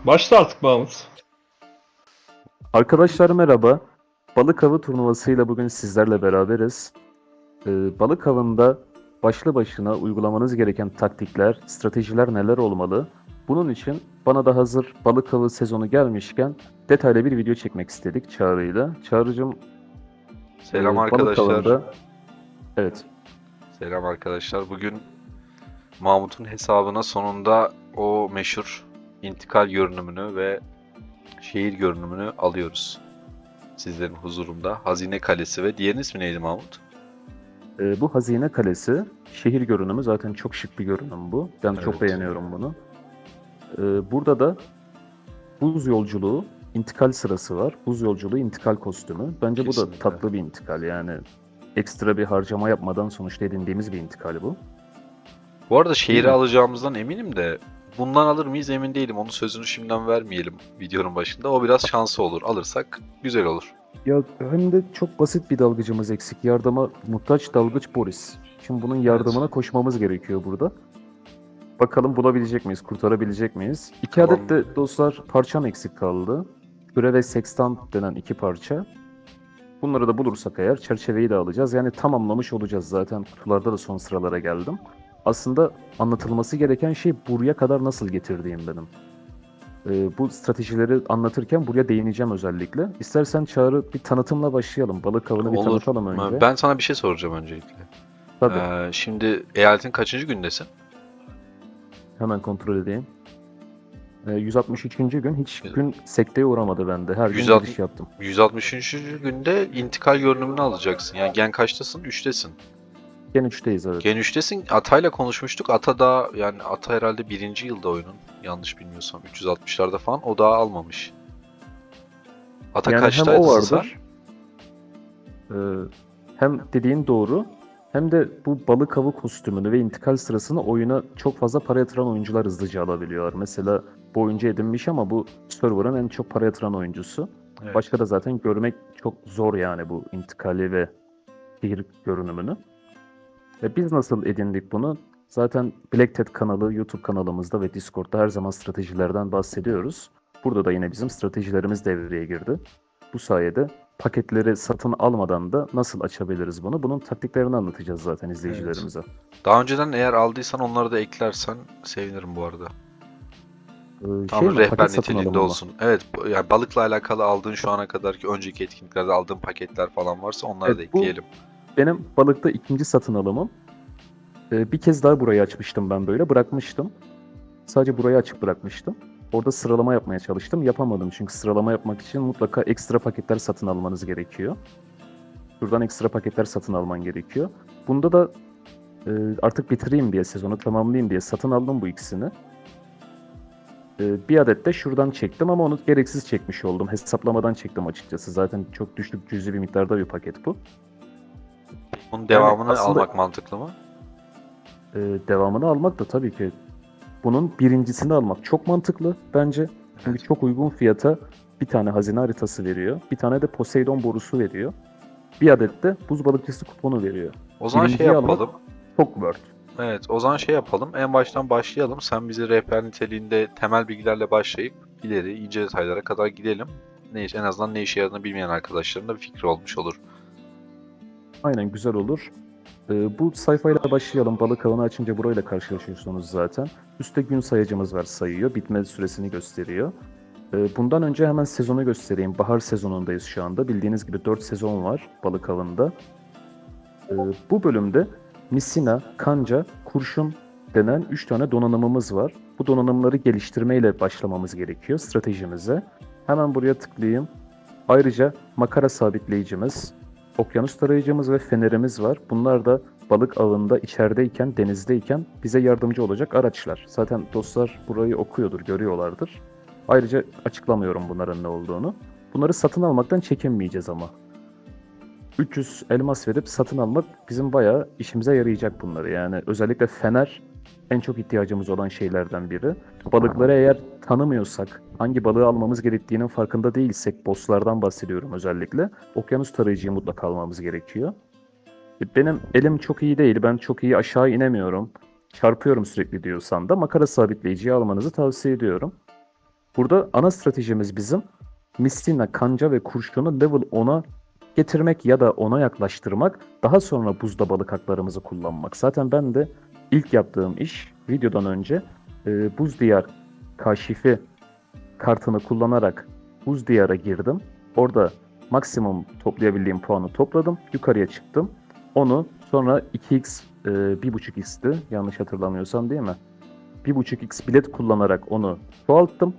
Başla artık Mahmut. Arkadaşlar merhaba. Balık avı turnuvasıyla bugün sizlerle beraberiz. Balık avında başlı başına uygulamanız gereken taktikler, stratejiler neler olmalı? Bunun için bana da hazır balık avı sezonu gelmişken detaylı bir video çekmek istedik Çağrı'yla. Çağrı'cığım Selam balık arkadaşlar. avında, evet, Selam arkadaşlar. Bugün Mahmut'un hesabına sonunda o meşhur intikal görünümünü ve şehir görünümünü alıyoruz. Sizlerin huzurunda. Hazine Kalesi ve diğerinin ismi neydi Mahmut? bu Hazine Kalesi şehir görünümü zaten çok şık bir görünüm bu. Ben çok Evet. beğeniyorum bunu. Burada da buz yolculuğu intikal sırası var. Buz yolculuğu intikal kostümü. Bence bu da Kesinlikle. tatlı bir intikal. Yani ekstra bir harcama yapmadan sonuçta edindiğimiz bir intikal bu. Bu arada Değil şehri mi? alacağımızdan eminim de bundan alır mıyız emin değilim. Onun sözünü şimdiden vermeyelim videonun başında. O biraz şansı olur. Alırsak güzel olur. Ya hem de çok basit bir dalgıcımız eksik. Yardıma muhtaç dalgıç Boris. Şimdi bunun yardımına Evet. koşmamız gerekiyor burada. Bakalım bulabilecek miyiz, kurtarabilecek miyiz? İki Tamam. adet de dostlar parçam eksik kaldı. Küre ve sekstant denen iki parça. Bunları da bulursak eğer çerçeveyi de alacağız. Yani tamamlamış olacağız zaten. Kutularda da son sıralara geldim. Aslında anlatılması gereken şey buraya kadar nasıl getirdiğim benim. Bu stratejileri anlatırken buraya değineceğim özellikle. İstersen Çağrı bir tanıtımla başlayalım. Balık avını bir Olur. tanıtalım önce. Ben sana bir şey soracağım öncelikle. Tabii. Şimdi eyaletin kaçıncı gündesin? Hemen kontrol edeyim. 163. gün hiç gün sekteye uğramadı bende. Her gün 160 giriş yaptım. 163. günde intikal görünümünü alacaksın. Yani gen kaçtasın? 3'tesin. Gen 3'teyiz, evet. Gen 3'tesin. Atay'la konuşmuştuk. Ata da yani Ata herhalde birinci yılda oyunun. Yanlış bilmiyorsam 360'larda falan. O daha almamış. Ata Yani hem kaçtaydı o sen? vardır. Ee, Hem dediğin doğru, hem de bu balık avı kostümünü ve intikal sırasını oyuna çok fazla para yatıran oyuncular hızlıca alabiliyorlar. Mesela bu oyuncu edinmiş ama bu server'ın en çok para yatıran oyuncusu. Evet. Başka da zaten görmek çok zor yani bu intikali ve şehir görünümünü. Ve biz nasıl edindik bunu? Zaten Black Ted kanalı, YouTube kanalımızda ve Discord'da her zaman stratejilerden bahsediyoruz. Burada da yine bizim stratejilerimiz devreye girdi. Bu sayede paketleri satın almadan da nasıl açabiliriz bunu? Bunun taktiklerini anlatacağız zaten izleyicilerimize. Daha önceden eğer aldıysan onları da eklersen sevinirim bu arada. Şey Tamam, mi? rehber Paket satın niteliğinde alımı mı? olsun. Evet, yani balıkla alakalı aldığın şu ana kadarki önceki etkinliklerde aldığın paketler falan varsa onları da Evet, bu ekleyelim. benim balıkta ikinci satın alımım. Bir kez daha burayı açmıştım ben böyle. Bırakmıştım. Sadece burayı açık bırakmıştım. Orada sıralama yapmaya çalıştım. Yapamadım çünkü sıralama yapmak için mutlaka ekstra paketler satın almanız gerekiyor. Buradan ekstra paketler satın alman gerekiyor. Bunda da artık bitireyim diye, sezonu tamamlayayım diye satın aldım bu ikisini. Bir adet de şuradan çektim ama onu gereksiz çekmiş oldum. Hesaplamadan çektim açıkçası. Zaten çok düşük cüzi bir miktarda bir paket bu. Bunun Yani devamını aslında almak mantıklı mı? devamını almak da tabii ki bunun birincisini almak çok mantıklı bence. Çünkü Evet. çok uygun fiyata bir tane hazine haritası veriyor. Bir tane de Poseidon borusu veriyor. Bir adet de buz balıkçısı kuponu veriyor. O zaman şey Birinciyi almak yapalım. çok worth. Evet, o zaman şey yapalım. En baştan başlayalım. Sen bize rehber niteliğinde temel bilgilerle başlayıp ileri ince detaylara kadar gidelim. En azından ne işe yaradığını bilmeyen arkadaşların da bir fikri olmuş olur. Aynen, güzel olur. Bu sayfayla başlayalım. Balık avını açınca burayla karşılaşıyorsunuz zaten. Üstte gün sayacımız var, sayıyor. Bitme süresini gösteriyor. Bundan önce hemen sezonu göstereyim. Bahar sezonundayız şu anda. Bildiğiniz gibi 4 sezon var balık avında. Bu bölümde misina, kanca, kurşun denen 3 tane donanımımız var. Bu donanımları geliştirmeyle başlamamız gerekiyor stratejimize. Hemen buraya tıklayayım. Ayrıca makara sabitleyicimiz, okyanus tarayıcımız ve fenerimiz var. Bunlar da balık avında içerideyken, denizdeyken bize yardımcı olacak araçlar. Zaten dostlar burayı okuyordur, görüyorlardır. Ayrıca açıklamıyorum bunların ne olduğunu. Bunları satın almaktan çekinmeyeceğiz ama. 300 elmas verip satın almak bizim bayağı işimize yarayacak bunları. Yani özellikle fener en çok ihtiyacımız olan şeylerden biri. Balıkları eğer tanımıyorsak, hangi balığı almamız gerektiğinin farkında değilsek, bosslardan bahsediyorum özellikle, okyanus tarayıcıyı mutlaka almamız gerekiyor. Benim elim çok iyi değil, ben çok iyi aşağı inemiyorum. Çarpıyorum sürekli diyorsan da makara sabitleyiciyi almanızı tavsiye ediyorum. Burada ana stratejimiz bizim misina, kanca ve kurşunu level 10'a getirmek ya da 10'a yaklaştırmak. Daha sonra buzda balık haklarımızı kullanmak. Zaten ben de ilk yaptığım iş videodan önce buz diyar kaşifi kartını kullanarak buz diyara girdim. Orada maksimum toplayabildiğim puanı topladım. Yukarıya çıktım. Onu sonra 2x, 1.5x'ti yanlış hatırlamıyorsam değil mi? 1.5x bilet kullanarak onu çoğalttım.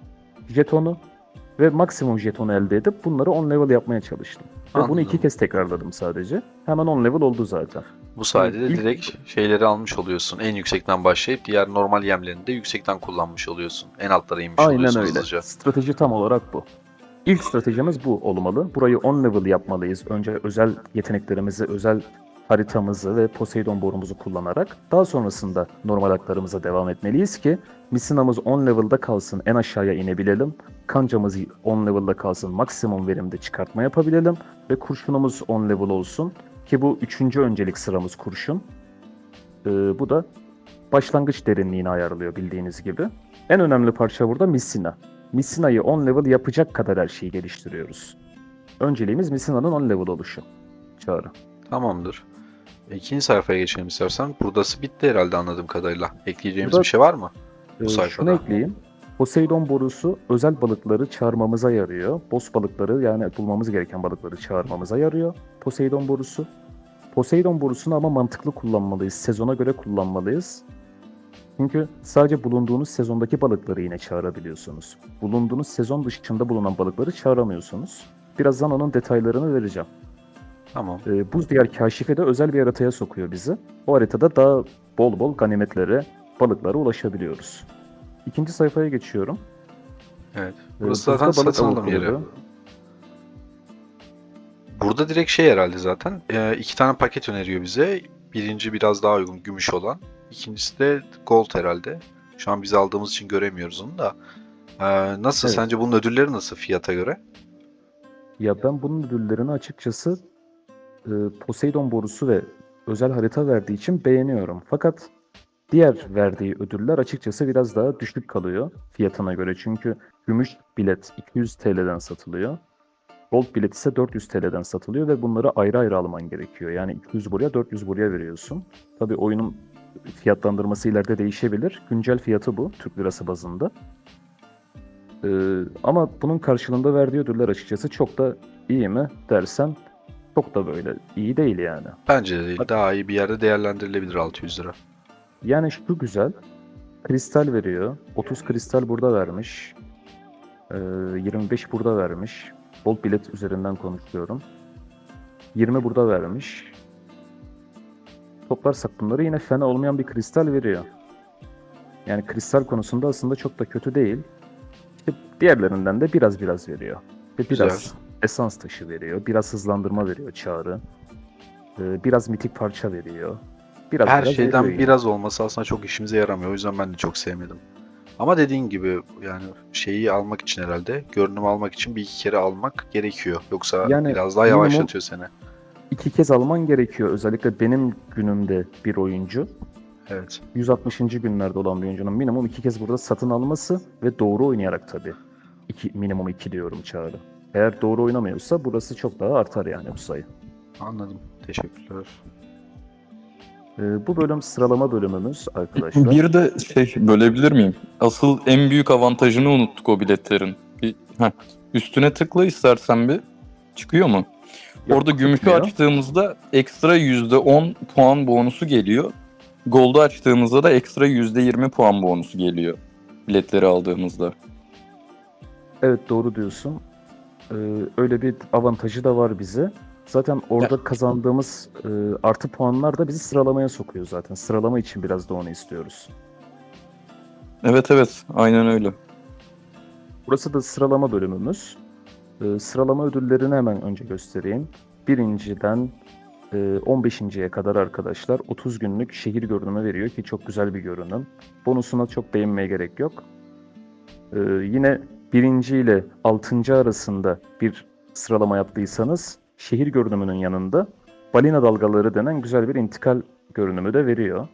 Jetonu ve maksimum jetonu elde edip bunları 10 level yapmaya çalıştım. Ve bunu Anladım. 2 kez tekrarladım sadece. Hemen 10 level oldu zaten. Bu sayede de İlk- direkt şeyleri almış oluyorsun. En yüksekten başlayıp diğer normal yemlerini de yüksekten kullanmış oluyorsun. En altlara inmiş Aynen oluyorsun öyle. hızlıca. Strateji tam olarak bu. İlk stratejimiz bu olmalı. Burayı 10 level yapmalıyız. Önce özel yeteneklerimizi, özel haritamızı ve Poseidon borumuzu kullanarak daha sonrasında normal haklarımıza devam etmeliyiz ki misinamız 10 level'da kalsın, en aşağıya inebilelim. Kancamız 10 level'da kalsın, maksimum verimde çıkartma yapabilelim ve kurşunumuz 10 level olsun ki bu 3. öncelik sıramız kurşun. Bu da başlangıç derinliğini ayarlıyor bildiğiniz gibi. En önemli parça burada misina. Misina'yı 10 level yapacak kadar her şeyi geliştiriyoruz. Önceliğimiz Misina'nın 10 level oluşu. Çağrı. Tamamdır. İkinci sayfaya geçelim istersen. Buradası bitti herhalde anladığım kadarıyla. Ekleyeceğimiz Burada- bir şey var mı? Bu Şunu sayfada. ekleyeyim. Poseidon borusu özel balıkları çağırmamıza yarıyor. Boss balıkları yani bulmamız gereken balıkları çağırmamıza yarıyor. Poseidon borusu. Poseidon borusunu ama mantıklı kullanmalıyız. Sezona göre kullanmalıyız. Çünkü sadece bulunduğunuz sezondaki balıkları yine çağırabiliyorsunuz. Bulunduğunuz sezon dışında bulunan balıkları çağıramıyorsunuz. Birazdan onun detaylarını vereceğim. Tamam. Buz diyar kaşife de özel bir haritaya sokuyor bizi. O haritada daha bol bol ganimetlere, balıklara ulaşabiliyoruz. İkinci sayfaya geçiyorum. Evet. Ee, Burası buzda zaten balık satın alım avukları. yeri. Burada direkt şey herhalde zaten. İki tane paket öneriyor bize. Birinci biraz daha uygun gümüş olan. İkincisi de gold herhalde. Şu an biz aldığımız için göremiyoruz onu da. Nasıl? Evet. Sence bunun ödülleri nasıl fiyata göre? Ya ben bunun ödüllerini açıkçası Poseidon borusu ve özel harita verdiği için beğeniyorum. Fakat diğer verdiği ödüller açıkçası biraz daha düşük kalıyor fiyatına göre. Çünkü gümüş bilet 200 TL'den satılıyor. Gold bilet ise 400 TL'den satılıyor ve bunları ayrı ayrı alman gerekiyor. Yani 200 buraya 400 buraya veriyorsun. Tabii oyunun fiyatlandırması ileride değişebilir. Güncel fiyatı bu Türk lirası bazında. Ama bunun karşılığında verdiği ödüller açıkçası çok da iyi mi dersen çok da böyle iyi değil yani. Bence de değil. Daha iyi bir yerde değerlendirilebilir 600 lira. Yani şu güzel. Kristal veriyor. 30 kristal burada vermiş. 25 burada vermiş. Gold bilet üzerinden konuşuyorum. 20 burada vermiş. Toplarsak bunları yine fena olmayan bir kristal veriyor. Yani kristal konusunda aslında çok da kötü değil. İşte diğerlerinden de biraz veriyor. Ve biraz Güzel. esans taşı veriyor. Biraz hızlandırma veriyor çağrı. Biraz mitik parça veriyor. Her Biraz şeyden veriyor yine. biraz olması aslında çok işimize yaramıyor. O yüzden ben de çok sevmedim. Ama dediğin gibi yani şeyi almak için herhalde, görünüm almak için bir iki kere almak gerekiyor. Yoksa Yani biraz daha minimum yavaşlatıyor seni. 2 kez alman gerekiyor. Özellikle benim günümde bir oyuncu. Evet. 160. günlerde olan bir oyuncunun minimum 2 kez burada satın alması ve doğru oynayarak tabii. Minimum 2 diyorum Çağrı. Eğer doğru oynamıyorsa burası çok daha artar yani bu sayı. Anladım. Teşekkürler. Bu bölüm sıralama bölümümüz arkadaşlar. Bir de bölebilir miyim? Asıl en büyük avantajını unuttuk o biletlerin. Üstüne tıkla istersen bir. Çıkıyor mu? Yok, Orada gümüşü çıkmıyor. açtığımızda ekstra %10 puan bonusu geliyor. Gold'u açtığımızda da ekstra %20 puan bonusu geliyor. Biletleri aldığımızda. Evet doğru diyorsun. Öyle bir avantajı da var bize. Zaten orada kazandığımız artı puanlar da bizi sıralamaya sokuyor zaten. Sıralama için biraz da onu istiyoruz. Evet aynen öyle. Burası da sıralama bölümümüz. Sıralama ödüllerini hemen önce göstereyim. Birinciden 15.ye kadar arkadaşlar 30 günlük şehir görünümü veriyor ki çok güzel bir görünüm. Bonusuna çok değinmeye gerek yok. Yine 1. ile 6. arasında bir sıralama yaptıysanız şehir görünümünün yanında balina dalgaları denen güzel bir intikal görünümü de veriyor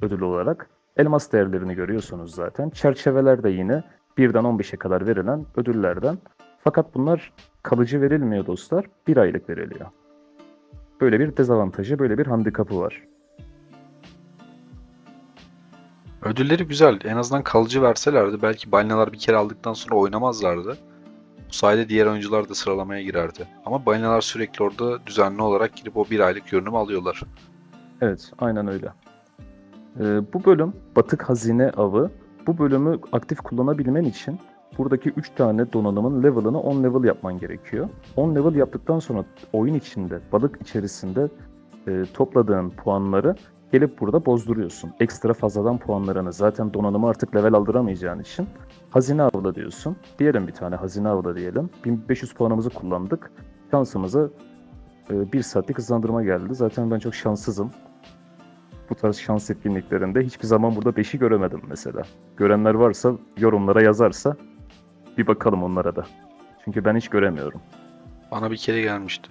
ödül olarak. Elmas değerlerini görüyorsunuz zaten. Çerçeveler de yine 1'den 15'e kadar verilen ödüllerden. Fakat bunlar kalıcı verilmiyor dostlar. 1 aylık veriliyor. Böyle bir dezavantajı, böyle bir handikapı var. Ödülleri güzel. En azından kalıcı verselerdi belki balinalar bir kere aldıktan sonra oynamazlardı. Bu sayede diğer oyuncular da sıralamaya girerdi. Ama balinalar sürekli orada düzenli olarak girip o 1 aylık görünümü alıyorlar. Evet, aynen öyle. Bu bölüm Batık Hazine Avı. Bu bölümü aktif kullanabilmen için buradaki 3 tane donanımın level'ını 10 level yapman gerekiyor. 10 level yaptıktan sonra oyun içinde, balık içerisinde topladığın puanları gelip burada bozduruyorsun. Ekstra fazladan puanlarını zaten donanımı artık level aldıramayacağın için hazine avla diyorsun. Diyelim bir tane hazine avla diyelim. 1500 puanımızı kullandık. Şansımıza 1 saatlik hızlandırma geldi. Zaten ben çok şanssızım. Bu tarz şans etkinliklerinde hiçbir zaman burada 5'i göremedim mesela. Görenler varsa yorumlara yazarsa bir bakalım onlara da. Çünkü ben hiç göremiyorum. Bana bir kere gelmişti.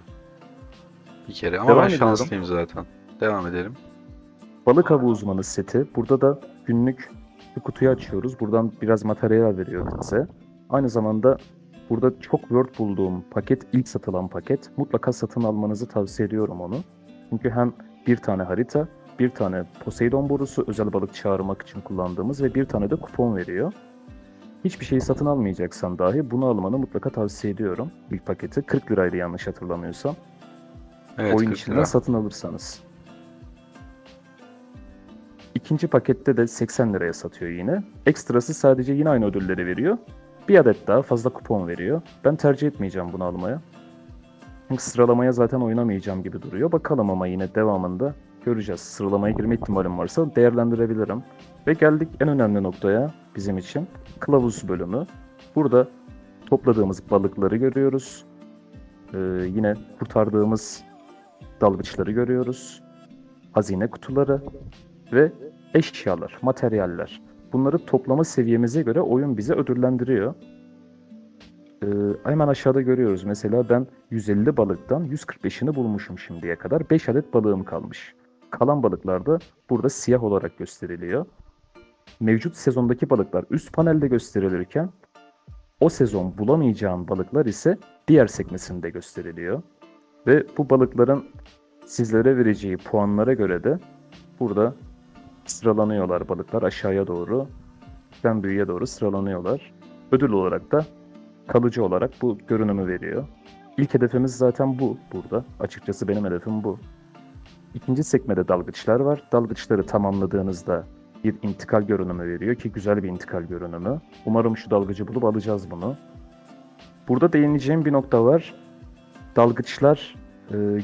Bir kere ama Devam ben ediyorum. şanslıyım zaten. Devam edelim. Balık avı uzmanı seti. Burada da günlük bir kutuyu açıyoruz. Buradan biraz materyal veriyor bize. Aynı zamanda burada çok Word bulduğum paket, ilk satılan paket. Mutlaka satın almanızı tavsiye ediyorum onu. Çünkü hem bir tane harita, bir tane Poseidon borusu, özel balık çağırmak için kullandığımız ve bir tane de kupon veriyor. Hiçbir şeyi satın almayacaksan dahi bunu almanı mutlaka tavsiye ediyorum. İlk paketi 40 liraydı yanlış hatırlamıyorsam. Evet, Oyun 40 içinden lira. satın alırsanız. İkinci pakette de 80 liraya satıyor yine. Ekstrası sadece yine aynı ödülleri veriyor. Bir adet daha fazla kupon veriyor. Ben tercih etmeyeceğim bunu almaya. Çünkü sıralamaya zaten oynamayacağım gibi duruyor. Bakalım ama yine devamında göreceğiz. Sıralamaya girme ihtimalim varsa değerlendirebilirim. Ve geldik en önemli noktaya bizim için. Kılavuz bölümü. Burada topladığımız balıkları görüyoruz. Yine kurtardığımız dalgıçları görüyoruz. Hazine kutuları ve eşyalar, materyaller. Bunları toplama seviyemize göre oyun bize ödüllendiriyor. Hemen aşağıda görüyoruz. Mesela ben 150 balıktan 145'ini bulmuşum şimdiye kadar. 5 adet balığım kalmış. Kalan balıklar da burada siyah olarak gösteriliyor. Mevcut sezondaki balıklar üst panelde gösterilirken o sezon bulamayacağım balıklar ise diğer sekmesinde gösteriliyor. Ve bu balıkların sizlere vereceği puanlara göre de burada sıralanıyorlar balıklar aşağıya doğru, küçükten büyüğe doğru sıralanıyorlar. Ödül olarak da kalıcı olarak bu görünümü veriyor. İlk hedefimiz zaten bu burada. Açıkçası benim hedefim bu. İkinci sekmede dalgıçlar var. Dalgıçları tamamladığınızda bir intikal görünümü veriyor ki güzel bir intikal görünümü. Umarım şu dalgıcı bulup alacağız bunu. Burada değineceğim bir nokta var. Dalgıçlar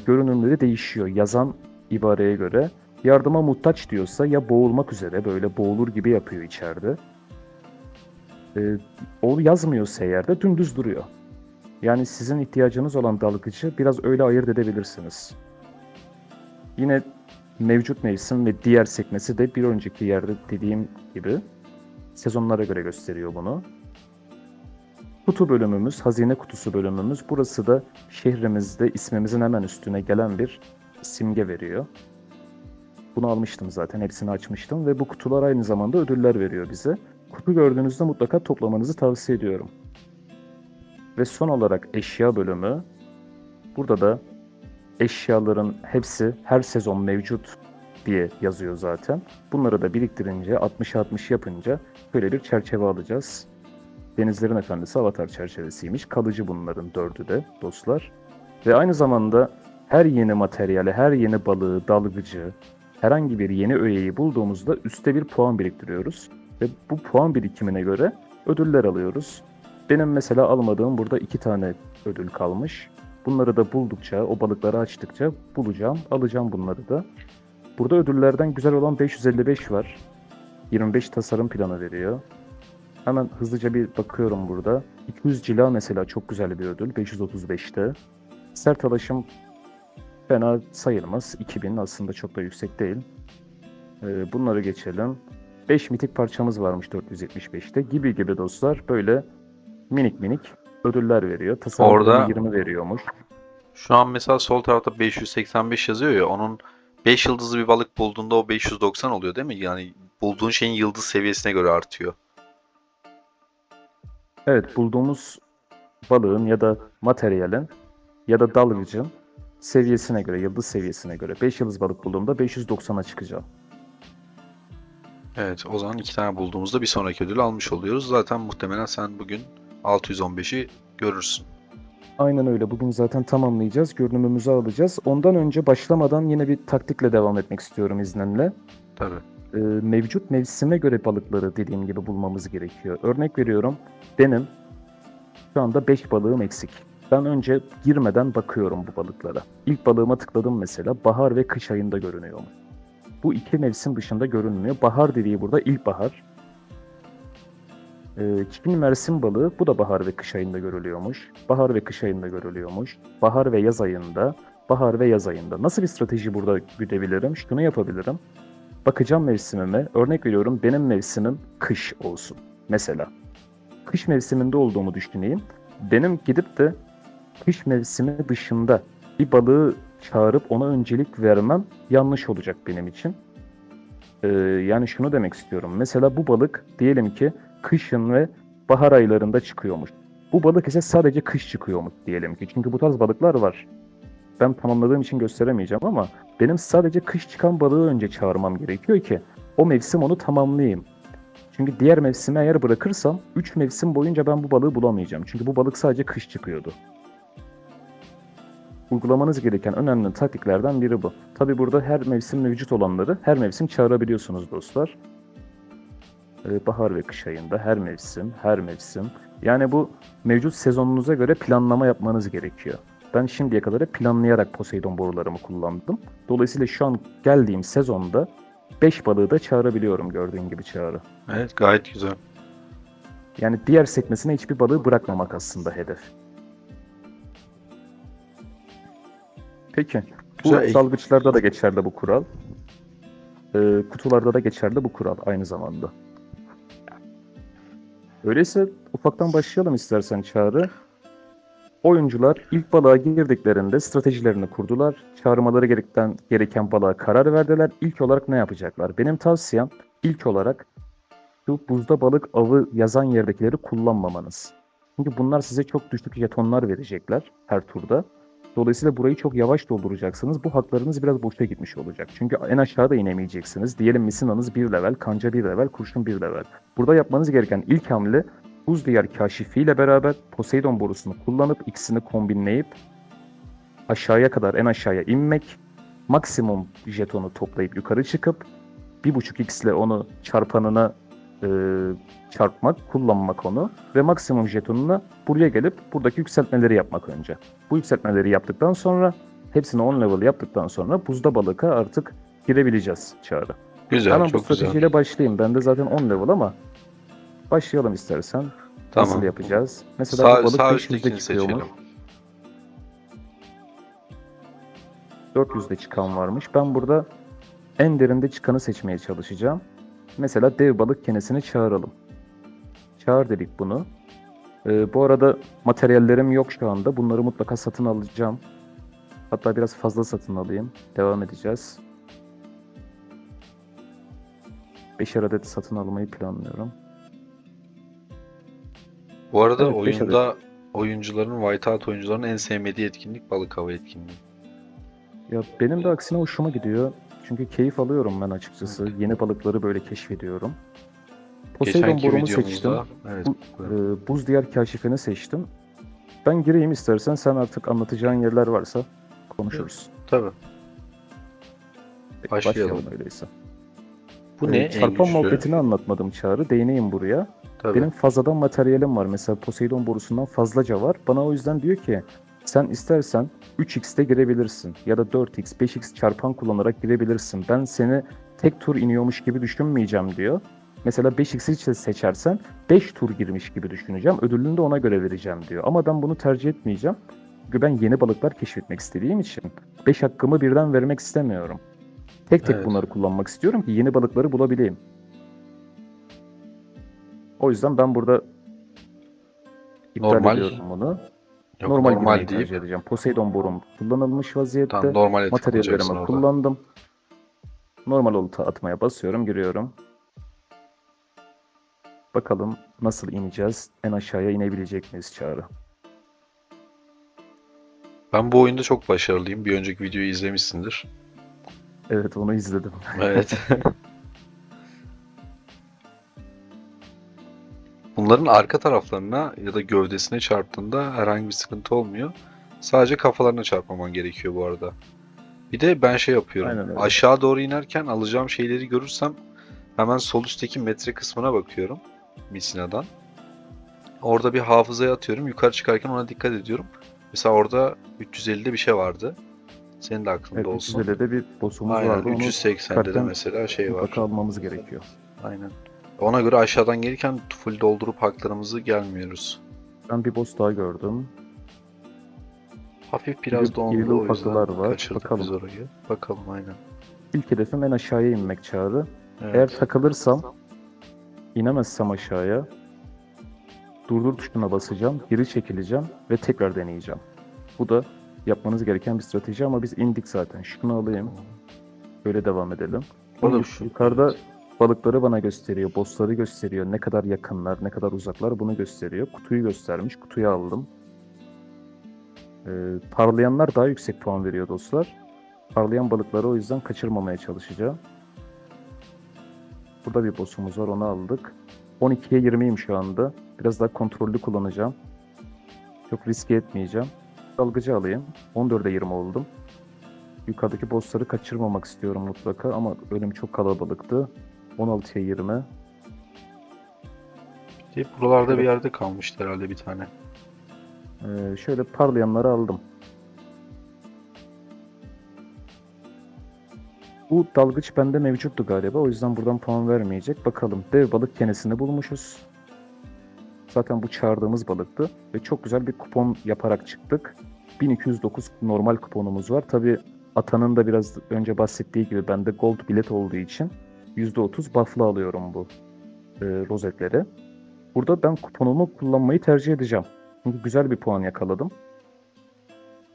görünümleri değişiyor. Yazan ibareye göre. Yardıma muhtaç diyorsa ya boğulmak üzere böyle boğulur gibi yapıyor içeride. O yazmıyorsa eğer de dümdüz duruyor. Yani sizin ihtiyacınız olan dalgıcı biraz öyle ayırt edebilirsiniz. Yine mevcut mevsim ve diğer sekmesi de bir önceki yerde dediğim gibi sezonlara göre gösteriyor bunu. Kutu bölümümüz, hazine kutusu bölümümüz. Burası da şehrimizde ismimizin hemen üstüne gelen bir simge veriyor. Bunu almıştım zaten, hepsini açmıştım ve bu kutular aynı zamanda ödüller veriyor bize. Kutu gördüğünüzde mutlaka toplamanızı tavsiye ediyorum. Ve son olarak eşya bölümü. Burada da eşyaların hepsi her sezon mevcut diye yazıyor zaten. Bunları da biriktirince 60'a 60 yapınca böyle bir çerçeve alacağız. Denizlerin Efendisi Avatar çerçevesiymiş. Kalıcı bunların 4'ü de dostlar. Ve aynı zamanda her yeni materyali, her yeni balığı, dalgıcı, herhangi bir yeni öğeyi bulduğumuzda üstte bir puan biriktiriyoruz. Ve bu puan birikimine göre ödüller alıyoruz. Benim mesela almadığım burada 2 tane ödül kalmış. Bunları da buldukça, o balıkları açtıkça bulacağım, alacağım bunları da. Burada ödüllerden güzel olan 555 var. 25 tasarım planı veriyor. Hemen hızlıca bir bakıyorum burada. 200 cila mesela çok güzel bir ödül. 535'te. Sert alaşım fena sayılmaz. 2000 aslında çok da yüksek değil. Bunları geçelim. 5 mitik parçamız varmış 475'te. Gibi gibi dostlar. Böyle minik minik ödüller veriyor. Tasarım Orada- planı 20 veriyormuş. Şu an mesela sol tarafta 585 yazıyor ya, onun 5 yıldızlı bir balık bulduğunda o 590 oluyor değil mi? Yani bulduğun şeyin yıldız seviyesine göre artıyor. Evet, bulduğumuz balığın ya da materyalin ya da dalgıcın seviyesine göre, yıldız seviyesine göre 5 yıldız balık bulduğumda 590'a çıkacağım. Evet, o zaman 2 tane bulduğumuzda bir sonraki ödülü almış oluyoruz. Zaten muhtemelen sen bugün 615'i görürsün. Aynen öyle. Bugün zaten tamamlayacağız. Görünümümüzü alacağız. Ondan önce başlamadan yine bir taktikle devam etmek istiyorum izninle. Tabii. Mevcut mevsime göre balıkları dediğim gibi bulmamız gerekiyor. Örnek veriyorum. Benim şu anda 5 balığım eksik. Ben önce girmeden bakıyorum bu balıklara. İlk balığıma tıkladım mesela. Bahar ve kış ayında görünüyor mu? Bu iki mevsim dışında görünmüyor. Bahar dediği burada ilkbahar. Çin mersin balığı bu da bahar ve kış ayında görülüyormuş. Bahar ve kış ayında görülüyormuş. Bahar ve yaz ayında. Bahar ve yaz ayında. Nasıl bir strateji burada güdebilirim? Şunu yapabilirim. Bakacağım mevsimime. Örnek veriyorum benim mevsimim kış olsun. Mesela. Kış mevsiminde olduğumu düşüneyim. Benim gidip de kış mevsimi dışında bir balığı çağırıp ona öncelik vermem yanlış olacak benim için. Yani şunu demek istiyorum. Mesela bu balık diyelim ki kışın ve bahar aylarında çıkıyormuş. Bu balık ise sadece kış çıkıyormuş diyelim ki. Çünkü bu tarz balıklar var. Ben tamamladığım için gösteremeyeceğim ama benim sadece kış çıkan balığı önce çağırmam gerekiyor ki o mevsim onu tamamlayayım. Çünkü diğer mevsimi eğer bırakırsam 3 mevsim boyunca ben bu balığı bulamayacağım. Çünkü bu balık sadece kış çıkıyordu. Uygulamanız gereken önemli taktiklerden biri bu. Tabi burada her mevsim mevcut olanları her mevsim çağırabiliyorsunuz dostlar. Bahar ve kış ayında her mevsim, her mevsim. Yani bu mevcut sezonunuza göre planlama yapmanız gerekiyor. Ben şimdiye kadar hep planlayarak Poseidon borularımı kullandım. Dolayısıyla şu an geldiğim sezonda 5 balığı da çağırabiliyorum gördüğün gibi Çağrı. Evet, gayet güzel. Yani diğer sekmesine hiçbir balığı bırakmamak aslında hedef. Peki. Bu Güzel. dalgıçlarda da geçerli bu kural. Kutularda da geçerli bu kural aynı zamanda. Öyleyse ufaktan başlayalım istersen Çağrı. Oyuncular ilk balığa girdiklerinde stratejilerini kurdular. Çağırmaları gereken balığa karar verdiler. İlk olarak ne yapacaklar? Benim tavsiyem ilk olarak şu buzda balık avı yazan yerdekileri kullanmamanız. Çünkü bunlar size çok düşük jetonlar verecekler her turda. Dolayısıyla burayı çok yavaş dolduracaksınız. Bu haklarınız biraz boşa gitmiş olacak. Çünkü en aşağıda inemeyeceksiniz. Diyelim misinanız 1 level, kanca 1 level, kurşun 1 level. Burada yapmanız gereken ilk hamle buz diyar kaşifiyle beraber Poseidon borusunu kullanıp ikisini kombinleyip aşağıya kadar en aşağıya inmek. Maksimum jetonu toplayıp yukarı çıkıp 1.5x ile onu çarpanına çarpmak, kullanmak onu ve maksimum jetonuna buraya gelip buradaki yükseltmeleri yapmak önce. Bu yükseltmeleri yaptıktan sonra hepsini 10 level yaptıktan sonra buzda balıka artık girebileceğiz Çağrı. Güzel, Hemen bu çok güzel. stratejiyle başlayayım. Ben de zaten 10 level ama başlayalım istersen. Nasıl Tamam. yapacağız? Mesela bu balık Sağ 500'de üsttekini çıkıyormuş. seçelim. 400'de çıkan varmış. Ben burada en derinde çıkanı seçmeye çalışacağım. Mesela dev balık kenesini çağıralım. Çağır dedik bunu. Bu arada materyallerim yok şu anda. Bunları mutlaka satın alacağım. Hatta biraz fazla satın alayım. Devam edeceğiz. 5'er adet satın almayı planlıyorum. Bu arada Evet, beş oyunda oyuncuların, Whiteout oyuncuların en sevmediği etkinlik balık avı etkinliği. Ya benim de aksine hoşuma gidiyor. Çünkü keyif alıyorum ben açıkçası. Yeni balıkları böyle keşfediyorum. Poseidon Geçenki borumu seçtim. videomuzda, evet, Buz diyar kaşifini seçtim. Ben gireyim istersen sen artık anlatacağın yerler varsa konuşuruz. tabii. Peki, Başlayalım. öyleyse. Bu ne? En Çarpan güçlü. muhabbetini anlatmadım Çağrı. Değineyim buraya. Tabii. Benim fazladan materyalim var. Mesela Poseidon borusundan fazlaca var. Bana o yüzden diyor ki sen istersen 3x'te girebilirsin. Ya da 4x, 5x çarpan kullanarak girebilirsin. Ben seni tek tur iniyormuş gibi düşünmeyeceğim diyor. Mesela 5x'i seçersen 5 tur girmiş gibi düşüneceğim. Ödülünü de ona göre vereceğim diyor. Ama ben bunu tercih etmeyeceğim. Çünkü ben yeni balıklar keşfetmek istediğim için 5 hakkımı birden vermek istemiyorum. Tek tek Evet. bunları kullanmak istiyorum ki yeni balıkları bulabileyim. O yüzden ben burada iptal Normal. ediyorum bunu. Yok, Normal girmeyi deyip tercih edeceğim. Poseidon borum kullanılmış vaziyette. tam normal tıklayacaksın Materyallerimi orada. kullandım. Normal olta atmaya basıyorum, giriyorum. Bakalım nasıl ineceğiz? En aşağıya inebilecek miyiz Çağrı? Ben bu oyunda çok başarılıyım. Bir önceki videoyu izlemişsindir. Evet, onu izledim. Evet. Bunların arka taraflarına ya da gövdesine çarptığında herhangi bir sıkıntı olmuyor. Sadece kafalarına çarpmaman gerekiyor bu arada. Bir de ben şey yapıyorum. Aynen öyle. Aşağı doğru inerken alacağım şeyleri görürsem hemen sol üstteki metre kısmına bakıyorum. Misinadan. Orada bir hafızaya atıyorum. Yukarı çıkarken ona dikkat ediyorum. Mesela orada 350'de bir şey vardı. Senin de aklında Evet, olsun. 350'de bir boss'umuz Aynen. vardı. Onu 380'de de çıkarken mesela şey var. mutlaka almamız gerekiyor. Aynen. Ona göre aşağıdan gelirken full doldurup haklarımızı gelmiyoruz. Ben bir boss daha gördüm. Hafif biraz İrili dondu o ufaklılar yüzden var. kaçırdık Bakalım. biz orayı. Bakalım aynen. İlk hedefim en aşağıya inmek Çağrı. Evet. Eğer takılırsam, inemezsem aşağıya, durdur tuşuna basacağım, geri çekileceğim ve tekrar deneyeceğim. Bu da yapmanız gereken bir strateji ama biz indik zaten. Şunu alayım, böyle devam edelim. Olur. Yukarıda balıkları bana gösteriyor, bossları gösteriyor, ne kadar yakınlar, ne kadar uzaklar bunu gösteriyor. Kutuyu göstermiş, kutuyu aldım. Parlayanlar daha yüksek puan veriyor dostlar. Parlayan balıkları o yüzden kaçırmamaya çalışacağım. Burada bir boss'umuz var, onu aldık. 12'ye 20'yim şu anda. Biraz daha kontrollü kullanacağım. Çok riske etmeyeceğim. Dalgıcı alayım. 14'e 20 oldum. Yukarıdaki boss'ları kaçırmamak istiyorum mutlaka ama önüm çok kalabalıktı. 16'ya 20. Buralarda Şöyle- bir yerde kalmıştı herhalde bir tane. Şöyle parlayanları aldım. Bu dalgıç bende mevcuttu galiba. O yüzden buradan puan vermeyecek. Bakalım. Dev balık kenesini bulmuşuz. Zaten bu çağırdığımız balıktı. Ve çok güzel bir kupon yaparak çıktık. 1209 normal kuponumuz var. Tabi Atan'ın da biraz önce bahsettiği gibi bende gold bilet olduğu için %30 buff'lı alıyorum bu rozetleri. Burada ben kuponumu kullanmayı tercih edeceğim. Çünkü güzel bir puan yakaladım.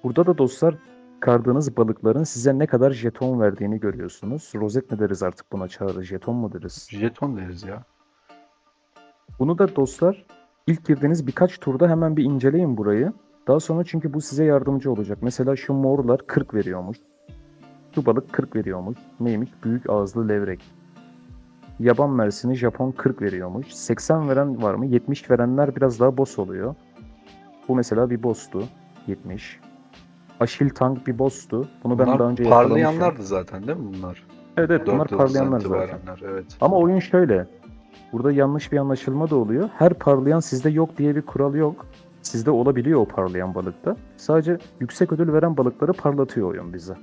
Burada da dostlar çıkardığınız balıkların size ne kadar jeton verdiğini görüyorsunuz. Rozet mi deriz artık buna Çağrı? Jeton mu deriz? Jeton deriz ya. Bunu da dostlar ilk girdiğiniz birkaç turda hemen bir inceleyin burayı. Daha sonra çünkü bu size yardımcı olacak. Mesela şu morlar 40 veriyormuş. Şu balık 40 veriyormuş. Neymiş? Büyük ağızlı levrek. Yaban mersini Japon 40 veriyormuş. 80 veren var mı? 70 verenler biraz daha boss oluyor. Bu mesela bir boss'tu. 70. Aşil Tank bir boss'tu. Bunu ben Bunlar daha önce yakalamışım. parlayanlardı zaten değil mi bunlar? Evet, evet, bunlar 4 yıldızdan parlayanlar zaten. itibarenler, evet. Ama oyun şöyle. Burada yanlış bir anlaşılma da oluyor. Her parlayan sizde yok diye bir kural yok. Sizde olabiliyor o parlayan balıkta. Sadece yüksek ödül veren balıkları parlatıyor oyun bize.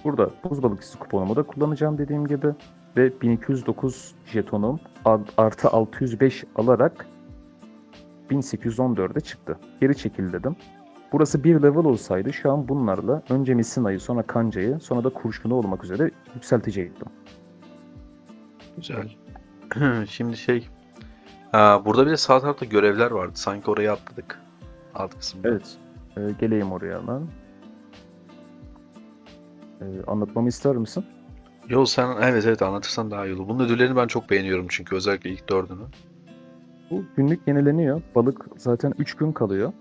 Burada buz balıkçısı kuponumu da kullanacağım dediğim gibi. Ve 1209 jetonum artı 605 alarak 1814'e çıktı. Geri çekil dedim. Burası bir level olsaydı şu an bunlarla önce Misina'yı sonra Kanca'yı sonra da Kurşun'u olmak üzere yükseltecektim. Güzel. Şimdi burada bir de sağ tarafta görevler vardı. Sanki oraya atladık. Alt kısımda. Evet. Geleyim oraya hemen. Anlatmamı ister misin? Yo sen evet anlatırsan daha iyi olur. Bunun ödüllerini ben çok beğeniyorum çünkü özellikle ilk 4'ünü. Bu günlük yenileniyor. Balık zaten 3 gün kalıyor.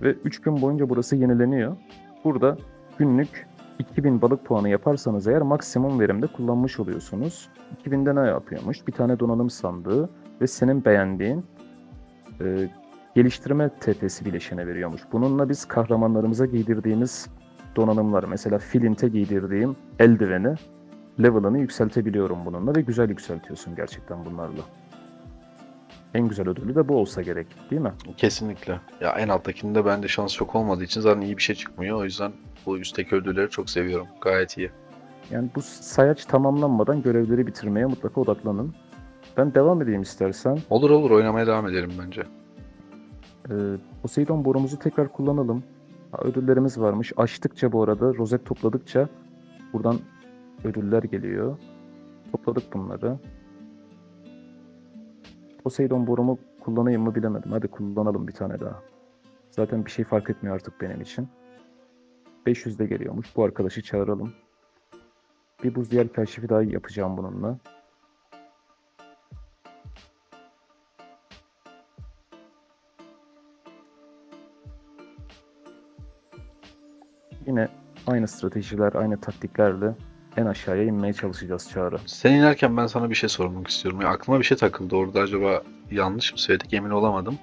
Ve 3 gün boyunca burası yenileniyor. Burada günlük 2000 balık puanı yaparsanız eğer maksimum verimde kullanmış oluyorsunuz. 2000'de ne yapıyormuş? Bir tane donanım sandığı ve senin beğendiğin geliştirme TP'si bileşene veriyormuş. Bununla biz kahramanlarımıza giydirdiğimiz donanımlar, mesela Flint'e giydirdiğim eldiveni, level'ını yükseltebiliyorum bununla ve güzel yükseltiyorsun gerçekten bunlarla. En güzel ödülü de bu olsa gerek, değil mi? Kesinlikle. Ya en alttakinde bende şans çok olmadığı için zaten iyi bir şey çıkmıyor. O yüzden bu üstteki ödülleri çok seviyorum. Gayet iyi. Yani bu sayaç tamamlanmadan görevleri bitirmeye mutlaka odaklanın. Ben devam edeyim istersen. Olur oynamaya devam edelim bence. Poseidon borumuzu tekrar kullanalım. Ödüllerimiz varmış. Açtıkça bu arada rozet topladıkça buradan ödüller geliyor. Topladık bunları. Poseidon borumu kullanayım mı bilemedim. Hadi kullanalım bir tane daha. Zaten bir şey fark etmiyor artık benim için. 500'de geliyormuş. Bu arkadaşı çağıralım. Bir buz diğer keşifi daha yapacağım bununla. Yine aynı stratejiler, aynı taktiklerle en aşağıya inmeye çalışacağız Çağrı. Sen inerken ben sana bir şey sormak istiyorum. Ya, aklıma bir şey takıldı orada, acaba yanlış mı söyledik emin olamadım.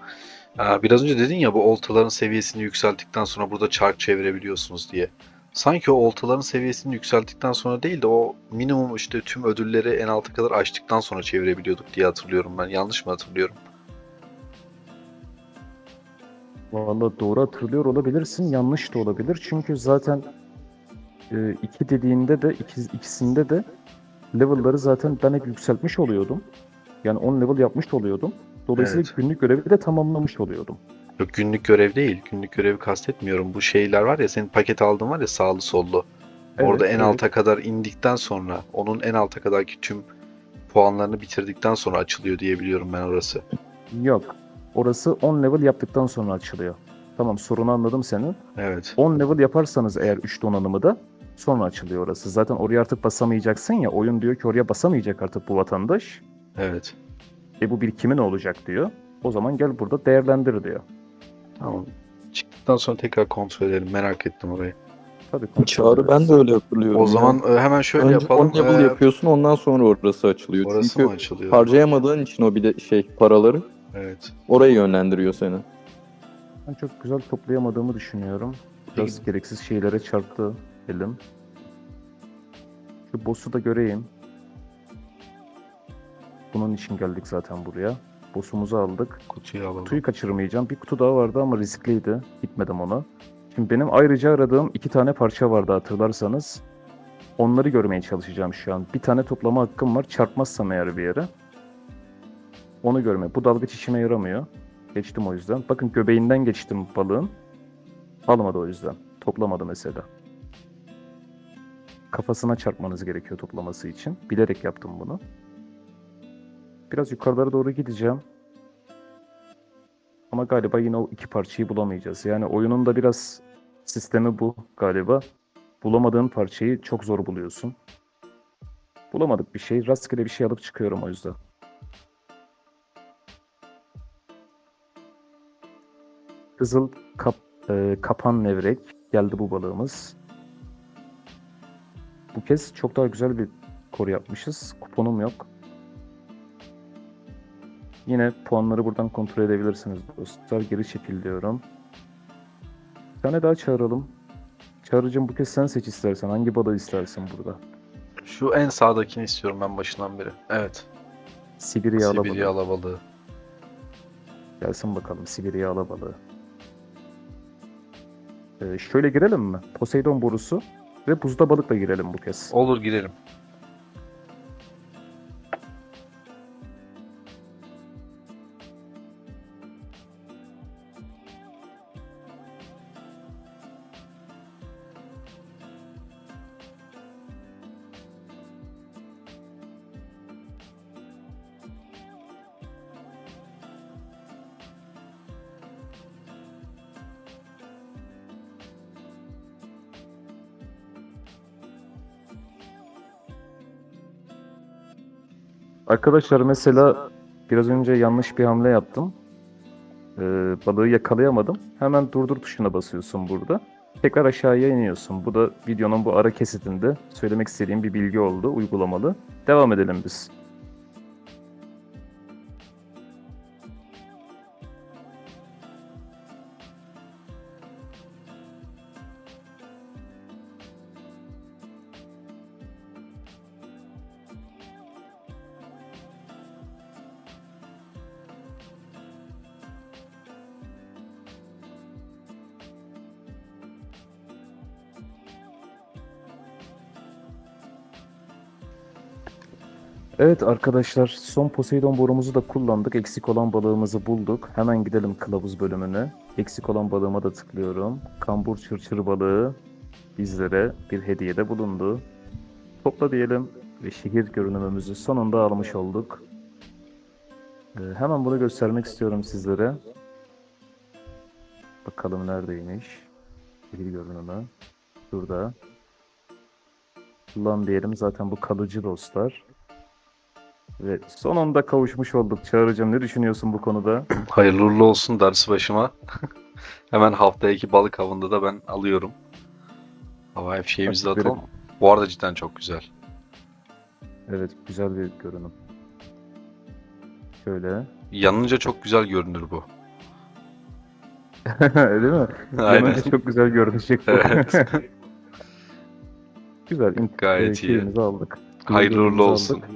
Biraz önce dedin ya, bu oltaların seviyesini yükselttikten sonra burada çark çevirebiliyorsunuz diye. Sanki o oltaların seviyesini yükselttikten sonra değil de o minimum işte tüm ödülleri en alta kadar açtıktan sonra çevirebiliyorduk diye hatırlıyorum ben. Yanlış mı hatırlıyorum? Vallahi doğru hatırlıyor olabilirsin, yanlış da olabilir. Çünkü zaten iki dediğinde de ikisinde de level'ları zaten ben hep yükseltmiş oluyordum. Yani 10 level yapmış oluyordum. Dolayısıyla Evet. günlük görevi de tamamlamış oluyordum. Yok, günlük görev değil. Günlük görevi kastetmiyorum. Bu şeyler var ya, senin paket aldığın var ya, sağlı sollu. Orada Evet, en evet. alta kadar indikten sonra onun en alta kadarki tüm puanlarını bitirdikten sonra açılıyor diye biliyorum ben orası. Yok. Orası 10 level yaptıktan sonra açılıyor. Tamam, sorunu anladım senin. Evet. 10 level yaparsanız eğer 3 donanımı da sonra açılıyor orası. Zaten oraya artık basamayacaksın ya. Oyun diyor ki oraya basamayacak artık bu vatandaş. Evet. Bu bir kimin olacak diyor. O zaman gel burada değerlendir diyor. Tamam. Çıktıktan sonra tekrar kontrol edelim. Merak ettim orayı. Tabii kontrol Çağrı ben ederiz. de öyle hatırlıyorum O ya. zaman hemen şöyle Önce yapalım. 10 level yapıyorsun, ondan sonra orası açılıyor. Orası mı Çünkü açılıyor? harcayamadığın için o bir de paraları Evet. oraya yönlendiriyor seni. Ben çok güzel toplayamadığımı düşünüyorum. Biraz Peki. gereksiz şeylere çarptı elim. Şu boss'u da göreyim. Bunun için geldik zaten buraya. Boss'umuzu aldık. Kutuyu alalım. Kutuyu kaçırmayacağım. Bir kutu daha vardı ama riskliydi. Gitmedim ona. Şimdi benim ayrıca aradığım 2 tane parça vardı hatırlarsanız. Onları görmeye çalışacağım şu an. Bir tane toplama hakkım var. Çarpmazsam eğer bir yere. Onu görme. Bu dalgıç işime yaramıyor. Geçtim o yüzden. Bakın göbeğinden geçtim balığın. Almadı o yüzden. Toplamadı mesela. Kafasına çarpmanız gerekiyor toplaması için. Bilerek yaptım bunu. Biraz yukarılara doğru gideceğim. Ama galiba yine o iki parçayı bulamayacağız. Yani oyunun da biraz sistemi bu galiba. Bulamadığın parçayı çok zor buluyorsun. Bulamadık bir şey. Rastgele bir şey alıp çıkıyorum o yüzden. Kızıl kapan levrek. Geldi bu balığımız. Bu kez çok daha güzel bir kor yapmışız. Kuponum yok. Yine puanları buradan kontrol edebilirsiniz dostlar. Geri çekil diyorum. Bir tane daha çağıralım. Çağrıcığım bu kez sen seç istersen. Hangi balığı istersin burada? Şu en sağdakini istiyorum ben başından beri. Evet. Sibirya alabalığı. Sibirya alabalığı. Gelsin bakalım Sibirya alabalığı. Şöyle girelim mi? Poseidon borusu ve buzda balıkla girelim bu kez. Olur, girelim. Arkadaşlar mesela biraz önce yanlış bir hamle yaptım. Balığı yakalayamadım. Hemen durdur tuşuna basıyorsun burada. Tekrar aşağıya iniyorsun. Bu da videonun bu ara kesitinde söylemek istediğim bir bilgi oldu. Uygulamalı. Devam edelim biz. Evet arkadaşlar, son Poseidon borumuzu da kullandık. Eksik olan balığımızı bulduk. Hemen gidelim kılavuz bölümüne. Eksik olan balığıma da tıklıyorum. Kambur çırçır balığı bizlere bir hediyede bulundu. Topla diyelim ve şehir görünümümüzü sonunda almış olduk. Hemen bunu göstermek istiyorum sizlere. Bakalım neredeymiş. Şehir görünümü. Şurada. Kullan diyelim, zaten bu kalıcı dostlar. Ve sonunda kavuşmuş olduk. Çağrı'cığım ne düşünüyorsun bu konuda? Hayırlı uğurlu olsun darısı başıma. Hemen haftaki balık avında da ben alıyorum. Havai fişeğimizi de Taktikleri- atalım. Bu arada cidden çok güzel. Evet, güzel bir görünüm. Şöyle. Yanınca çok güzel görünür bu. Değil mi? Aynen. Yanınca çok güzel görünecek bu. Evet. Güzel. Gayet iyi. Şeyimizi aldık. Hayırlı uğurlu Görünümümüzü olsun. aldık.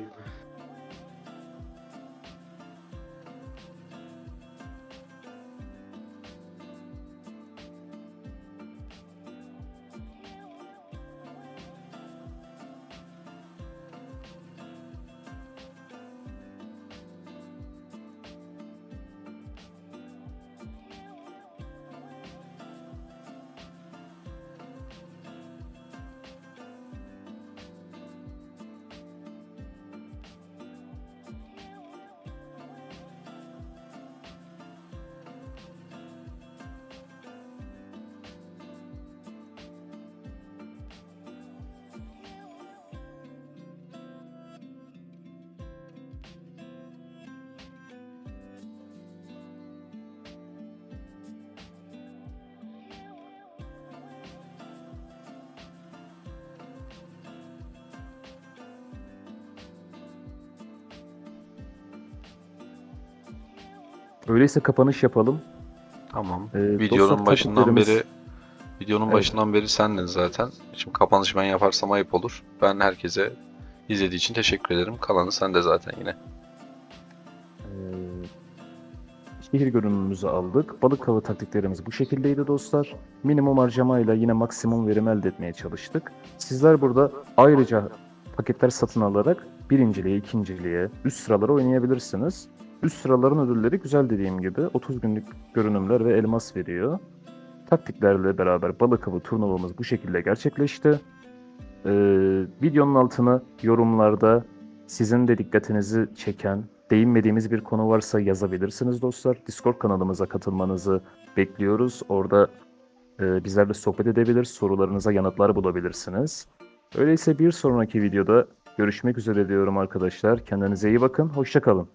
Öyleyse kapanış yapalım. Tamam. Dostlar, Videonun Evet. başından beri sendin zaten. Şimdi kapanış ben yaparsam ayıp olur. Ben herkese izlediği için teşekkür ederim. Kalanı sen de zaten yine. Şehir görünümümüzü aldık. Balık avı taktiklerimiz bu şekildeydi dostlar. Minimum harcamayla yine maksimum verim elde etmeye çalıştık. Sizler burada ayrıca paketler satın alarak birinciliğe, ikinciliğe, üst sıralara oynayabilirsiniz. Üst sıraların ödülleri güzel, dediğim gibi 30 günlük görünümler ve elmas veriyor. Taktiklerle beraber balık avı turnuvamız bu şekilde gerçekleşti. Videonun altına yorumlarda sizin de dikkatinizi çeken, değinmediğimiz bir konu varsa yazabilirsiniz dostlar. Discord kanalımıza katılmanızı bekliyoruz. Orada bizlerle sohbet edebilir, sorularınıza yanıtlar bulabilirsiniz. Öyleyse bir sonraki videoda görüşmek üzere diyorum arkadaşlar. Kendinize iyi bakın, hoşça kalın.